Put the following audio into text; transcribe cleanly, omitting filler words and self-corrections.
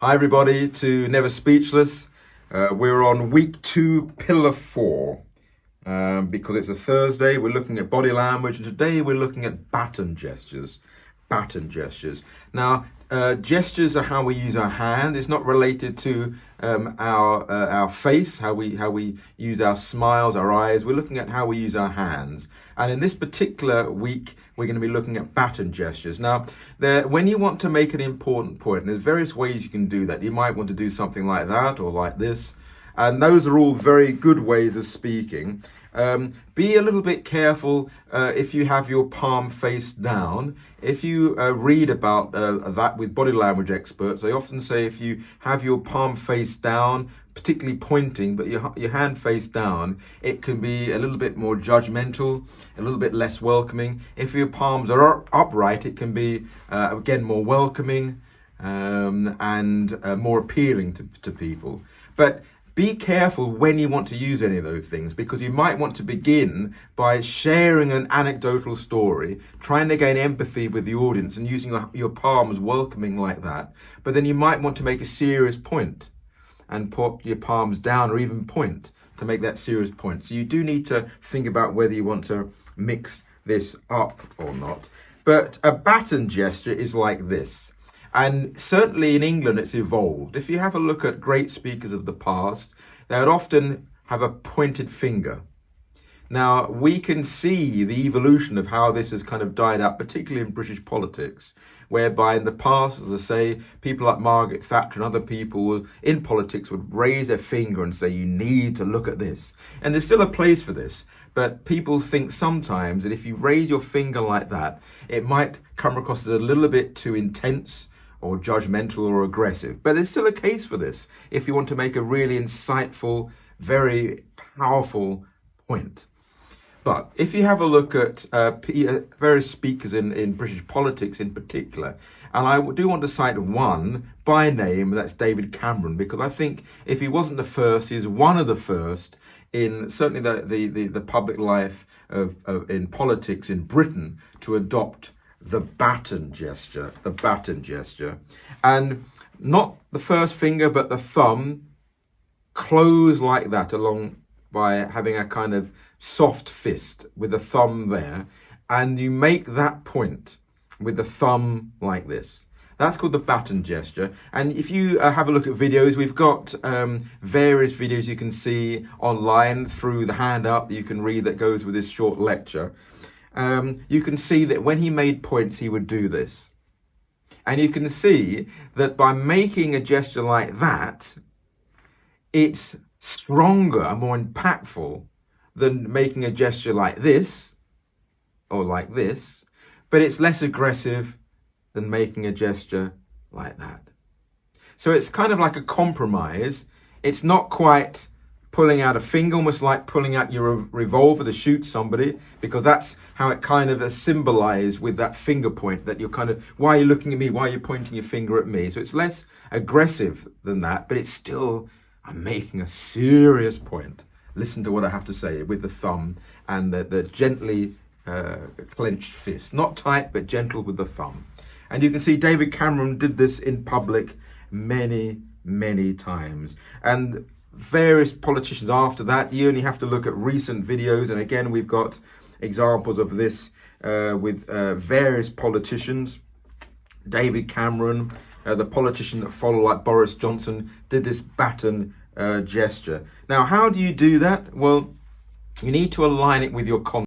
Hi everybody to Never Speechless. We're on week 2, pillar 4. Because it's a Thursday, we're looking at body language, and today we're looking at baton gestures. Baton gestures. Now, gestures are how we use our hand. It's not related to our face, how we use our smiles, our eyes. We're looking at how we use our hands. And in this particular week, we're going to be looking at baton gestures. Now, when you want to make an important point, and there's various ways you can do that. You might want to do something like that or like this. And those are all very good ways of speaking. Be a little bit careful if you have your palm face down. If you read about that with body language experts, they often say if you have your palm face down, particularly pointing, but your hand face down, it can be a little bit more judgmental, a little bit less welcoming. If your palms are upright, it can be, again, more welcoming and more appealing to people. But be careful when you want to use any of those things, because you might want to begin by sharing an anecdotal story, trying to gain empathy with the audience and using your palms welcoming like that. But then you might want to make a serious point and put your palms down or even point to make that serious point. So you do need to think about whether you want to mix this up or not. But a baton gesture is like this. And certainly in England, it's evolved. If you have a look at great speakers of the past, they would often have a pointed finger. Now, we can see the evolution of how this has kind of died out, particularly in British politics, whereby in the past, as I say, people like Margaret Thatcher and other people in politics would raise their finger and say, you need to look at this. And there's still a place for this. But people think sometimes that if you raise your finger like that, it might come across as a little bit too intense or judgmental or aggressive. But there's still a case for this if you want to make a really insightful, very powerful point. But if you have a look at various speakers in British politics in particular, and I do want to cite one by name, that's David Cameron, because I think if he wasn't the first, he's one of the first in certainly the public life in politics in Britain to adopt the baton gesture, and not the first finger, but the thumb close like that along by having a kind of soft fist with the thumb there. And you make that point with the thumb like this. That's called the baton gesture. And if you have a look at videos, we've got various videos you can see online through the hand up you can read that goes with this short lecture. You can see that when he made points, he would do this. And you can see that by making a gesture like that, it's stronger and more impactful than making a gesture like this or like this, but it's less aggressive than making a gesture like that. So it's kind of like a compromise. It's not quite pulling out a finger, almost like pulling out your revolver to shoot somebody, because that's how it kind of is symbolized with that finger point, that you're kind of, why are you looking at me? Why are you pointing your finger at me? So it's less aggressive than that, but it's still, I'm making a serious point. Listen to what I have to say with the thumb and the gently clenched fist. Not tight, but gentle with the thumb. And you can see David Cameron did this in public many, many times. And various politicians after that, you only have to look at recent videos. And again, we've got examples of this with various politicians. David Cameron, the politician that followed like Boris Johnson, did this baton gesture. Now, how do you do that? Well, you need to align it with your context.